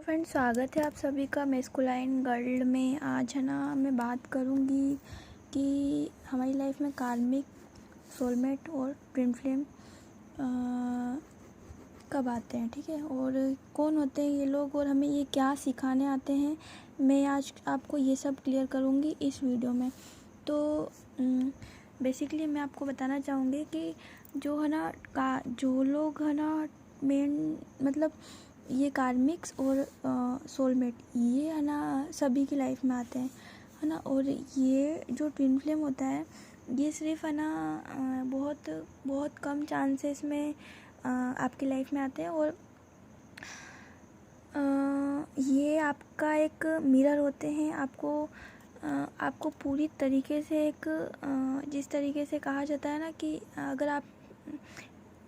Friends, स्वागत है आप सभी का मैस्कुलाइन गर्ल में। आज है ना मैं बात करूँगी कि हमारी लाइफ में कार्मिक, सोलमेट और ट्विन फ्लेम कब आते हैं, ठीक है, और कौन होते हैं ये लोग और हमें ये क्या सिखाने आते हैं। मैं आज आपको ये सब क्लियर करूँगी इस वीडियो में। तो बेसिकली मैं आपको बताना चाहूँगी कि जो है ना जो लोग है ना मेन मतलब ये कार्मिक्स और सोलमेट ये है ना सभी की लाइफ में आते हैं, है ना। और ये जो ट्विन फ्लेम होता है ये सिर्फ है ना बहुत बहुत कम चांसेस में आपकी लाइफ में आते हैं। और ये आपका एक मिरर होते हैं। आपको पूरी तरीके से एक जिस तरीके से कहा जाता है ना कि अगर आप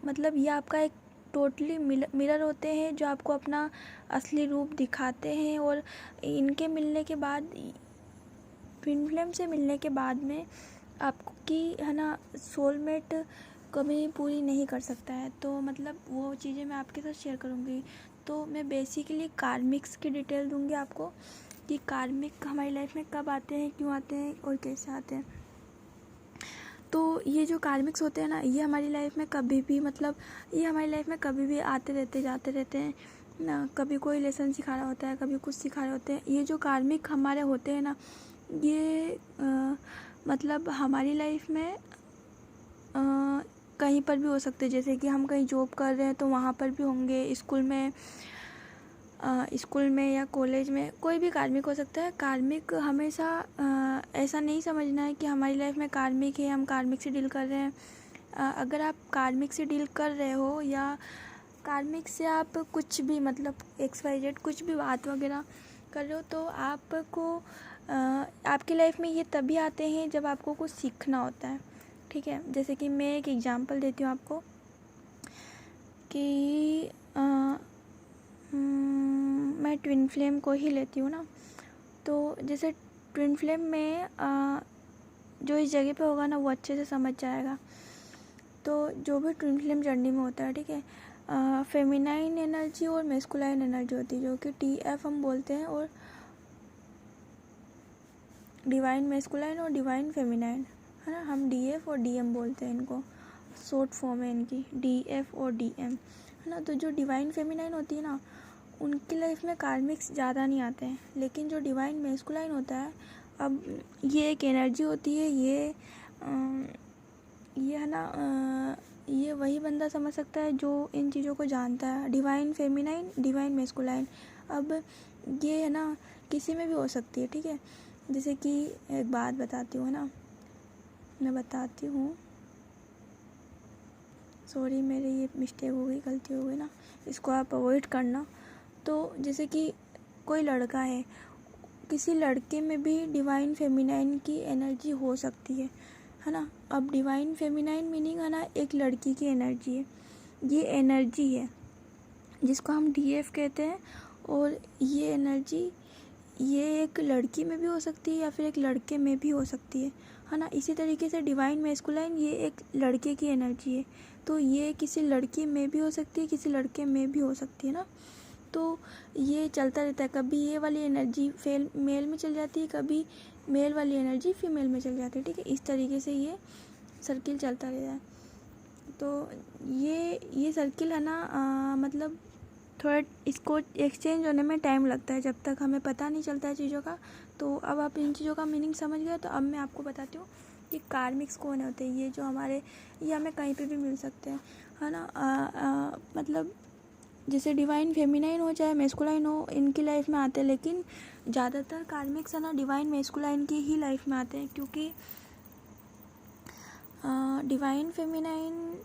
मतलब ये आपका एक टोटली मिरर होते हैं जो आपको अपना असली रूप दिखाते हैं। और इनके मिलने के बाद, ट्विन फ्लेम से मिलने के बाद में आपकी है ना सोलमेट कभी पूरी नहीं कर सकता है। तो मतलब वो चीज़ें मैं आपके साथ शेयर करूँगी। तो मैं बेसिकली कार्मिक्स की डिटेल दूँगी आपको कि कार्मिक हमारी लाइफ में कब आते हैं, क्यों आते हैं और कैसे आते हैं। तो ये जो कार्मिक्स होते हैं ना ये हमारी लाइफ में कभी भी ये हमारी लाइफ में कभी भी आते रहते जाते रहते हैं ना। कभी कोई लेसन सिखा रहा होता है, कभी कुछ सिखा रहे होते हैं। ये जो कार्मिक हमारे होते हैं ना ये मतलब हमारी लाइफ में कहीं पर भी हो सकते हैं। जैसे कि हम कहीं जॉब कर रहे हैं तो वहाँ पर भी होंगे, स्कूल में या कॉलेज में कोई भी कार्मिक हो सकता है। कार्मिक हमेशा ऐसा नहीं समझना है कि हमारी लाइफ में कार्मिक है, हम कार्मिक से डील कर रहे हैं। अगर आप कार्मिक से डील कर रहे हो या कार्मिक से आप कुछ भी XYZ कुछ भी बात वगैरह कर रहे हो तो आपको आपकी लाइफ में ये तभी आते हैं जब आपको कुछ सीखना होता है, ठीक है। जैसे कि मैं एक एग्जांपल देती हूँ आपको कि मैं ट्विन फ्लेम को ही लेती हूँ ना। तो जैसे ट्विन फ्लेम में जो इस जगह पे होगा ना वो अच्छे से समझ जाएगा। तो जो भी ट्विन फ्लेम जर्नी में होता है, ठीक है, फेमिनाइन एनर्जी और मैस्कुलाइन एनर्जी होती है जो कि TF हम बोलते हैं, और डिवाइन मैस्कुलाइन और डिवाइन फेमिनाइन, है ना। हम DF और DM बोलते हैं इनको, शॉर्ट फॉर्म है इनकी DF और DM, है ना। तो जो डिवाइन फेमिनाइन होती है ना उनकी लाइफ में कार्मिक्स ज़्यादा नहीं आते हैं। लेकिन जो डिवाइन मैस्कुलाइन होता है, अब ये एक एनर्जी होती है, ये है ना ये वही बंदा समझ सकता है जो इन चीज़ों को जानता है। डिवाइन फेमिनाइन, डिवाइन मैस्कुलाइन, अब ये है ना किसी में भी हो सकती है, ठीक है। जैसे कि एक बात बताती हूँ ना, मैं बताती हूँ, सॉरी मेरे ये मिस्टेक हो गई, गलती हो गई ना, इसको आप अवॉइड करना। तो जैसे कि कोई लड़का है, किसी लड़के में भी डिवाइन फेमिनाइन की एनर्जी हो सकती है ना। अब डिवाइन फेमिनाइन मीनिंग है ना एक लड़की की एनर्जी है, ये एनर्जी है जिसको हम DF कहते हैं। और ये एनर्जी ये एक लड़की में भी हो सकती है या फिर एक लड़के में भी हो सकती है ना। इसी तरीके से डिवाइन मैस्कुलाइन ये एक लड़के की एनर्जी है, तो ये किसी लड़की में भी हो सकती है, किसी लड़के में भी हो सकती है ना। तो ये चलता रहता है, कभी ये वाली एनर्जी मेल में चल जाती है, कभी मेल वाली एनर्जी फीमेल में चल जाती है, ठीक है। इस तरीके से ये सर्किल चलता रहता है। तो ये सर्किल है ना मतलब थोड़ा इसको एक्सचेंज होने में टाइम लगता है, जब तक हमें पता नहीं चलता है चीज़ों का। तो अब आप इन चीज़ों का मीनिंग समझ गए। तो अब मैं आपको बताती हूँ कि कार्मिक्स कौन होते हैं। ये जो ये हमें कहीं पे भी मिल सकते हैं, है ना। मतलब जैसे डिवाइन फेमिनाइन हो चाहे मैस्कुलाइन हो, इनकी लाइफ में आते हैं। लेकिन ज़्यादातर कार्मिक्स है ना डिवाइन मैस्कुलाइन की ही लाइफ में आते हैं, क्योंकि डिवाइन फेमिनाइन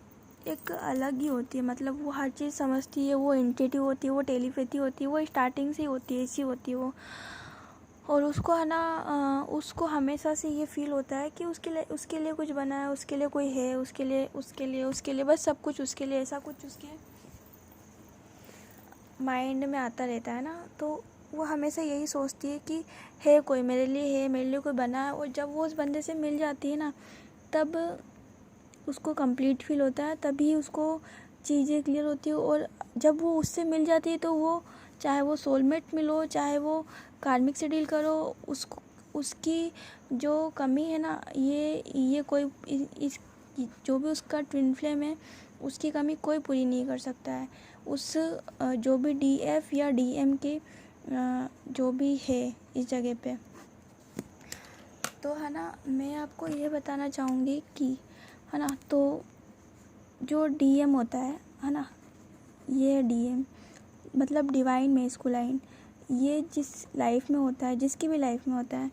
एक अलग ही होती है। मतलब वो हर चीज़ समझती है, वो इंट्यूटिव होती है, वो टेलीपैथी होती है, वो स्टार्टिंग से ही होती है, ऐसी होती है वो। और उसको है ना उसको हमेशा से ये फील होता है कि उसके लिए कुछ बना है, उसके लिए कोई है, उसके लिए बस सब कुछ उसके लिए, ऐसा कुछ उसके माइंड में आता रहता है ना। तो वो हमेशा यही सोचती है कि है कोई मेरे लिए कोई बना है। और जब वो उस बंदे से मिल जाती है ना तब उसको कंप्लीट फील होता है, तभी उसको चीज़ें क्लियर होती है। और जब वो उससे मिल जाती है तो वो चाहे वो सोलमेट मिलो, चाहे वो कार्मिक से डील करो, उसकी जो कमी है ना, ये कोई इस जो भी उसका ट्विन फ्लेम है उसकी कमी कोई पूरी नहीं कर सकता है। उस जो भी DF या DM के जो भी है इस जगह पे, तो है ना, मैं आपको ये बताना चाहूँगी कि है ना, तो जो DM होता है ना, ये DM मतलब डिवाइन मैस्कुलाइन, ये जिस लाइफ में होता है, जिसकी भी लाइफ में होता है,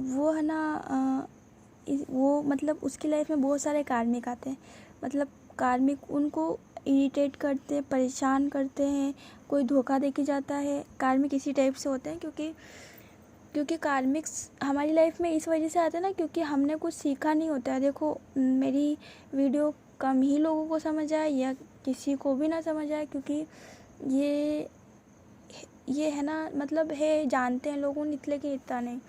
वो है ना वो मतलब उसकी लाइफ में बहुत सारे कार्मिक आते हैं। मतलब कार्मिक उनको इरिटेट करते हैं, परेशान करते हैं, कोई धोखा दे के जाता है। कार्मिक इसी टाइप से होते हैं क्योंकि कार्मिक्स हमारी लाइफ में इस वजह से आते हैं ना, क्योंकि हमने कुछ सीखा नहीं होता है। देखो, मेरी वीडियो कम ही लोगों को समझ आए या किसी को भी ना समझ आए, क्योंकि ये है ना, मतलब है, जानते हैं लोगों ने, लेकिन इतना नहीं।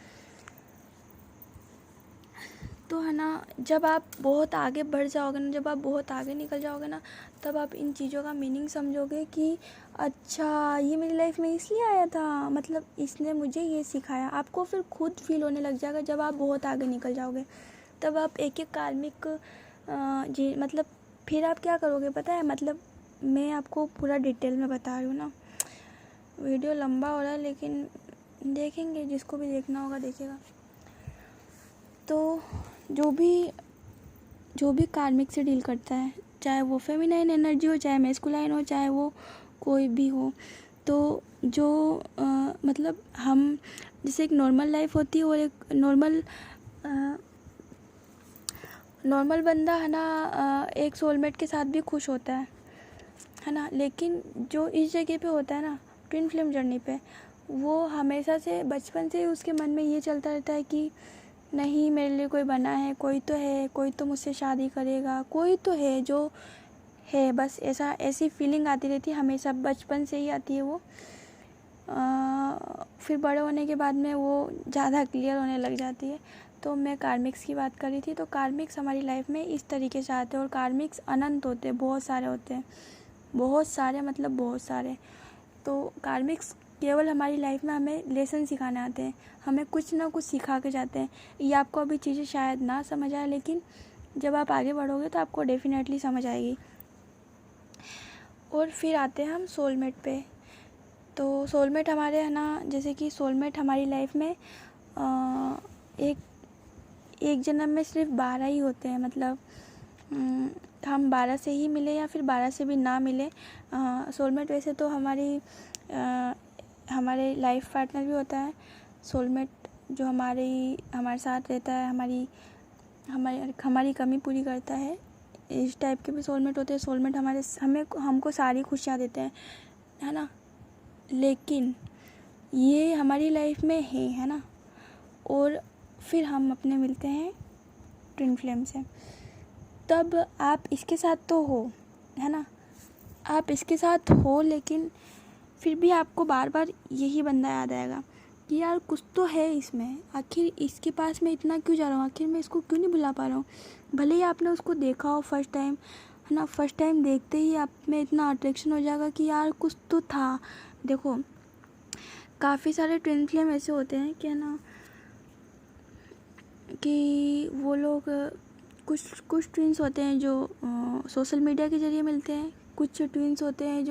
तो है ना, जब आप बहुत आगे बढ़ जाओगे ना, जब आप बहुत आगे निकल जाओगे ना, तब आप इन चीज़ों का मीनिंग समझोगे कि अच्छा, ये मेरी लाइफ में इसलिए आया था, मतलब इसने मुझे ये सिखाया। आपको फिर खुद फील होने लग जाएगा जब आप बहुत आगे निकल जाओगे। तब आप एक एक कार्मिक जी मतलब फिर आप क्या करोगे पता है? मतलब मैं आपको पूरा डिटेल में बता रही हूँ ना, वीडियो लंबा हो रहा है, लेकिन देखेंगे, जिसको भी देखना होगा देखेगा। तो जो भी कार्मिक से डील करता है, चाहे वो फेमिनाइन एनर्जी हो, चाहे मैस्कुलाइन हो, चाहे वो कोई भी हो, तो जो मतलब हम जैसे एक नॉर्मल लाइफ होती है और एक नॉर्मल बंदा है ना, एक सोलमेट के साथ भी खुश होता है ना। लेकिन जो इस जगह पे होता है ना, ट्विन फ्लेम जर्नी पे, वो हमेशा से बचपन से ही उसके मन में ये चलता रहता है कि नहीं, मेरे लिए कोई बना है, कोई तो है, कोई तो मुझसे शादी करेगा, कोई तो है जो है। बस ऐसी फीलिंग आती रहती है हमेशा, बचपन से ही आती है वो। फिर बड़े होने के बाद में वो ज़्यादा क्लियर होने लग जाती है। तो मैं कार्मिक्स की बात कर रही थी। तो कार्मिक्स हमारी लाइफ में इस तरीके से आते हैं, और कार्मिक्स अनंत होते हैं, बहुत सारे होते हैं, बहुत सारे, मतलब बहुत सारे। तो कार्मिक्स केवल हमारी लाइफ में हमें लेसन सिखाने आते हैं, हमें कुछ ना कुछ सिखा के जाते हैं। ये आपको अभी चीज़ें शायद ना समझ आए, लेकिन जब आप आगे बढ़ोगे तो आपको डेफिनेटली समझ आएगी। और फिर आते हैं हम सोलमेट पे। तो सोलमेट हमारे है ना, जैसे कि सोलमेट हमारी लाइफ में एक जन्म में सिर्फ 12 ही होते हैं। मतलब हम 12 से ही मिले या फिर 12 से भी ना मिले। सोलमेट वैसे तो हमारे लाइफ पार्टनर भी होता है। सोलमेट जो हमारे साथ रहता है, हमारी कमी पूरी करता है, इस टाइप के भी सोलमेट होते हैं। सोलमेट हमको सारी खुशियाँ देते हैं, है ना। लेकिन ये हमारी लाइफ में है ना। और फिर हम अपने मिलते हैं ट्विन फ्लेम से। तब आप इसके साथ तो हो, है ना, आप इसके साथ हो, लेकिन फिर भी आपको बार बार यही बंदा याद आएगा कि यार कुछ तो है इसमें, आखिर इसके पास मैं इतना क्यों जा रहा हूँ, आखिर मैं इसको क्यों नहीं भुला पा रहा हूँ। भले ही आपने उसको देखा हो फर्स्ट टाइम, है ना, फर्स्ट टाइम देखते ही आप में इतना अट्रैक्शन हो जाएगा कि यार कुछ तो था। देखो, काफ़ी सारे ट्विन फ्लेम ऐसे होते हैं कि है ना, कि वो लोग कुछ ट्विन्स होते हैं जो सोशल मीडिया के ज़रिए मिलते हैं। कुछ ट्विन्स होते हैं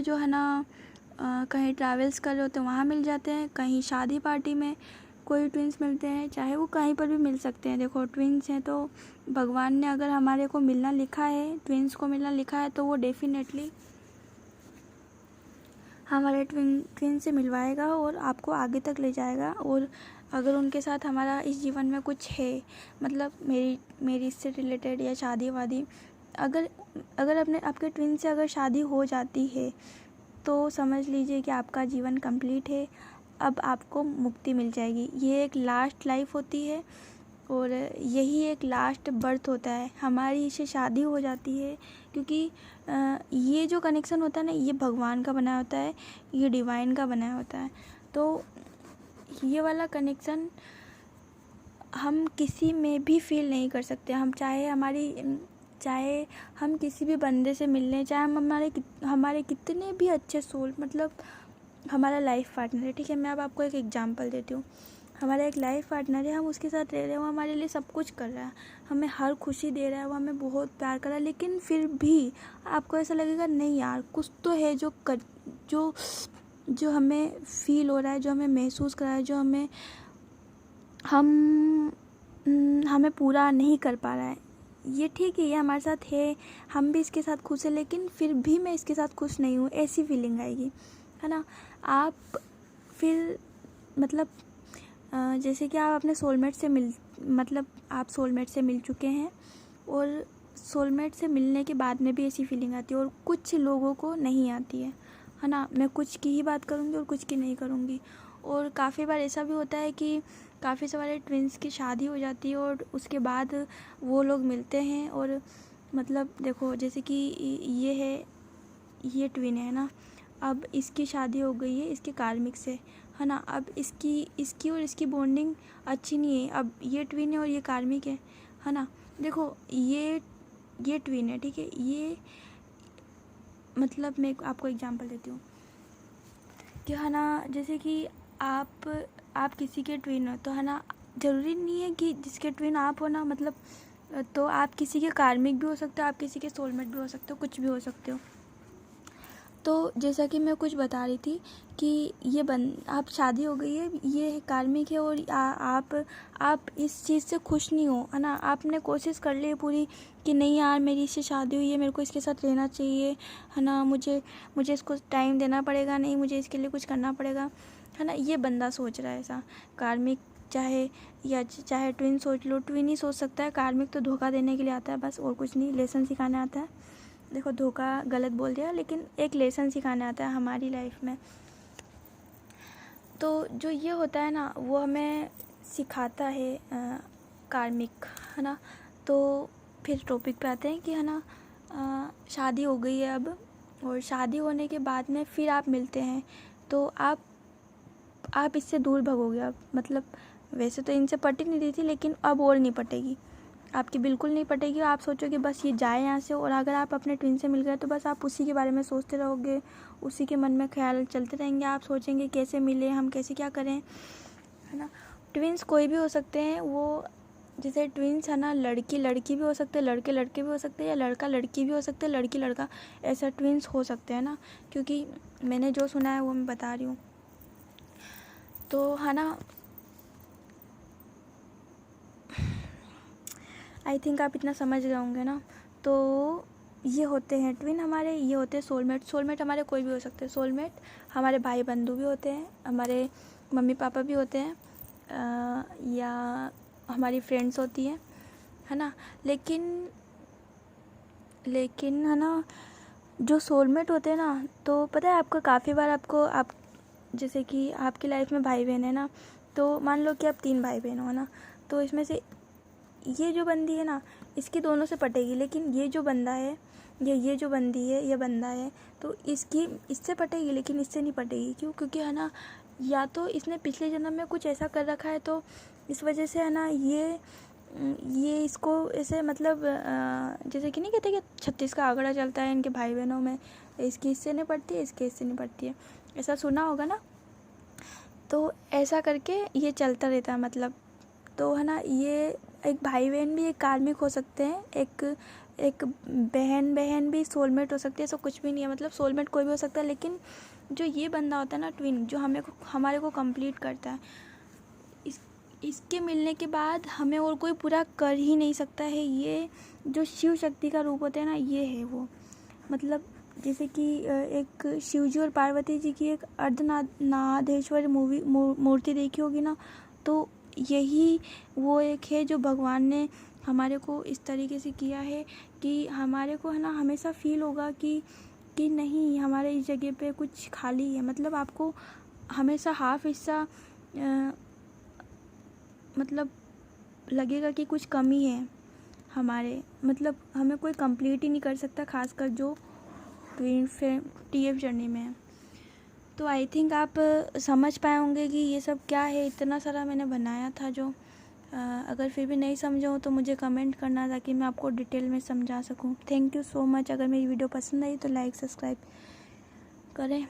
जो है ना, कहीं ट्रैवल्स कर रहे होते हैं वहाँ मिल जाते हैं, कहीं शादी पार्टी में कोई ट्विन्स मिलते हैं, चाहे वो कहीं पर भी मिल सकते हैं। देखो, ट्विन्स हैं तो भगवान ने अगर हमारे को मिलना लिखा है, ट्विन्स को मिलना लिखा है, तो वो डेफिनेटली हमारे ट्विन से मिलवाएगा और आपको आगे तक ले जाएगा। और अगर उनके साथ हमारा इस जीवन में कुछ है, मतलब मेरी इससे रिलेटेड या शादी वादी, अगर आपके ट्विन से अगर शादी हो जाती है, तो समझ लीजिए कि आपका जीवन कंप्लीट है। अब आपको मुक्ति मिल जाएगी। ये एक लास्ट लाइफ होती है और यही एक लास्ट बर्थ होता है। हमारी इससे शादी हो जाती है, क्योंकि ये जो कनेक्शन होता है ना, ये भगवान का बनाया होता है, ये डिवाइन का बनाया होता है। तो ये वाला कनेक्शन हम किसी में भी फील नहीं कर सकते। हम चाहे हमारी चाहे हम किसी भी बंदे से मिलने, चाहे हम हमारे कितने भी अच्छे सोल, मतलब हमारा लाइफ पार्टनर है, ठीक है, मैं अब आपको एक एग्जांपल देती हूँ। हमारा एक लाइफ पार्टनर है, हम उसके साथ रह रहे हैं, वो हमारे लिए सब कुछ कर रहा है, हमें हर खुशी दे रहा है, वो हमें बहुत प्यार कर रहा है, लेकिन फिर भी आपको ऐसा लगेगा नहीं यार, कुछ तो है जो हमें फील हो रहा है, जो हमें महसूस कर रहा है, जो हमें पूरा नहीं कर पा रहा है। ये ठीक है, ये हमारे साथ है, हम भी इसके साथ खुश है, लेकिन फिर भी मैं इसके साथ खुश नहीं हूँ, ऐसी फीलिंग आएगी, है ना। आप फिर मतलब जैसे कि आप अपने सोलमेट से आप सोलमेट से मिल चुके हैं, और सोलमेट से मिलने के बाद में भी ऐसी फीलिंग आती है, और कुछ लोगों को नहीं आती है ना। मैं कुछ की ही बात करूँगी और कुछ की नहीं करूँगी। और काफ़ी बार ऐसा भी होता है कि काफ़ी सारे ट्विन्स की शादी हो जाती है, और उसके बाद वो लोग मिलते हैं, और मतलब देखो जैसे कि ये ट्विन है ना, अब इसकी शादी हो गई है इसके कार्मिक से, है ना। अब इसकी और इसकी बॉन्डिंग अच्छी नहीं है, अब ये ट्विन है और ये कार्मिक है ना। देखो ये ट्विन है, ठीक है, ये मतलब मैं आपको एग्जांपल देती हूँ कि है ना, जैसे कि आप किसी के ट्विन हो, तो है ना, ज़रूरी नहीं है कि जिसके ट्विन आप हो ना, मतलब तो आप किसी के कार्मिक भी हो सकते हो, आप किसी के सोलमेट भी हो सकते हो, कुछ भी हो सकते हो। तो जैसा कि मैं कुछ बता रही थी कि आप शादी हो गई है, ये कार्मिक है, और आप इस चीज़ से खुश नहीं हो, है ना। आपने कोशिश कर ली पूरी कि नहीं यार, मेरी इससे शादी हुई है, मेरे को इसके साथ रहना चाहिए, है ना, मुझे इसको टाइम देना पड़ेगा, नहीं मुझे इसके लिए कुछ करना पड़ेगा, है ना। ये बंदा सोच रहा है ऐसा, कार्मिक चाहे ट्विन सोच लो, ट्विन ही सोच सकता है, कार्मिक तो धोखा देने के लिए आता है बस, और कुछ नहीं, लेसन सिखाने आता है। देखो धोखा गलत बोल दिया, लेकिन एक लेसन सिखाने आता है हमारी लाइफ में। तो जो ये होता है ना, वो हमें सिखाता है कार्मिक, है ना। तो फिर टॉपिक पे आते हैं कि है ना, शादी हो गई है अब, और शादी होने के बाद में फिर आप मिलते हैं, तो आप इससे दूर भगोगे। अब मतलब वैसे तो इनसे पट ही नहीं रही थी, लेकिन अब और नहीं पटेगी, आपकी बिल्कुल नहीं पटेगी। आप सोचोगे बस ये जाए यहाँ से, और अगर आप अपने ट्विन से मिल गए तो बस आप उसी के बारे में सोचते रहोगे, उसी के मन में ख्याल चलते रहेंगे, आप सोचेंगे कैसे मिले हम, कैसे क्या करें, है ना। ट्विन्स कोई भी हो सकते हैं, वो जैसे ट्विन्स है ना, लड़की लड़की भी हो सकते हैं, लड़के लड़के भी हो सकते हैं, या लड़का लड़की भी हो सकते हैं, लड़की लड़का, ऐसा ट्विन्स हो सकते हैं ना, क्योंकि मैंने जो सुना है वो मैं बता रही हूँ। तो है ना, आई थिंक आप इतना समझ गए होंगे ना। तो ये होते हैं ट्विन हमारे, ये होते हैं सोलमेट हमारे कोई भी हो सकते हैं। सोलमेट हमारे भाई बंधु भी होते हैं, हमारे मम्मी पापा भी होते हैं, या हमारी फ्रेंड्स होती हैं, है ना। लेकिन है ना, जो सोलमेट होते हैं ना, तो पता है आपको, काफ़ी बार आप जैसे कि आपकी लाइफ में भाई बहन है ना, तो मान लो कि आप 3 भाई बहन हो ना, तो इसमें से ये जो बंदी है ना, इसकी दोनों से पटेगी, लेकिन ये जो बंदा है, ये जो बंदी है, ये बंदा है, तो इससे पटेगी, लेकिन इससे नहीं पटेगी। क्यों? क्योंकि है ना, या तो इसने पिछले जन्म में कुछ ऐसा कर रखा है, तो इस वजह से है ना, ये इसको ऐसे मतलब जैसे कि नहीं कहते कि 36 का आंकड़ा चलता है इनके भाई बहनों में, इसकी इससे नहीं पड़ती है, इसके इससे नहीं पड़ती है, ऐसा सुना होगा ना। तो ऐसा करके ये चलता रहता है, मतलब तो है ना, ये एक भाई बहन भी एक कार्मिक हो सकते हैं, एक बहन भी सोलमेट हो सकती है, ऐसा कुछ भी नहीं है, मतलब सोलमेट कोई भी हो सकता है। लेकिन जो ये बंदा होता है ना, ट्विन, जो हमारे को कंप्लीट करता है, इसके मिलने के बाद हमें और कोई पूरा कर ही नहीं सकता है। ये जो शिव शक्ति का रूप होता है ना, ये है वो, मतलब जैसे कि एक शिव जी और पार्वती जी की एक अर्धनादेश्वर मूर्ति देखी होगी ना, तो यही वो एक है जो भगवान ने हमारे को इस तरीके से किया है कि हमारे को है ना, हमेशा फील होगा कि नहीं, हमारे इस जगह पे कुछ खाली है, मतलब आपको हमेशा हाफ हिस्सा मतलब लगेगा कि कुछ कमी है हमारे, मतलब हमें कोई कंप्लीट ही नहीं कर सकता, खासकर जो TF जर्नी में है। तो आई थिंक आप समझ पाए होंगे कि ये सब क्या है, इतना सारा मैंने बनाया था जो, अगर फिर भी नहीं समझा हो तो मुझे कमेंट करना ताकि मैं आपको डिटेल में समझा सकूं। Thank you so much. अगर मेरी वीडियो पसंद आई तो लाइक सब्सक्राइब करें।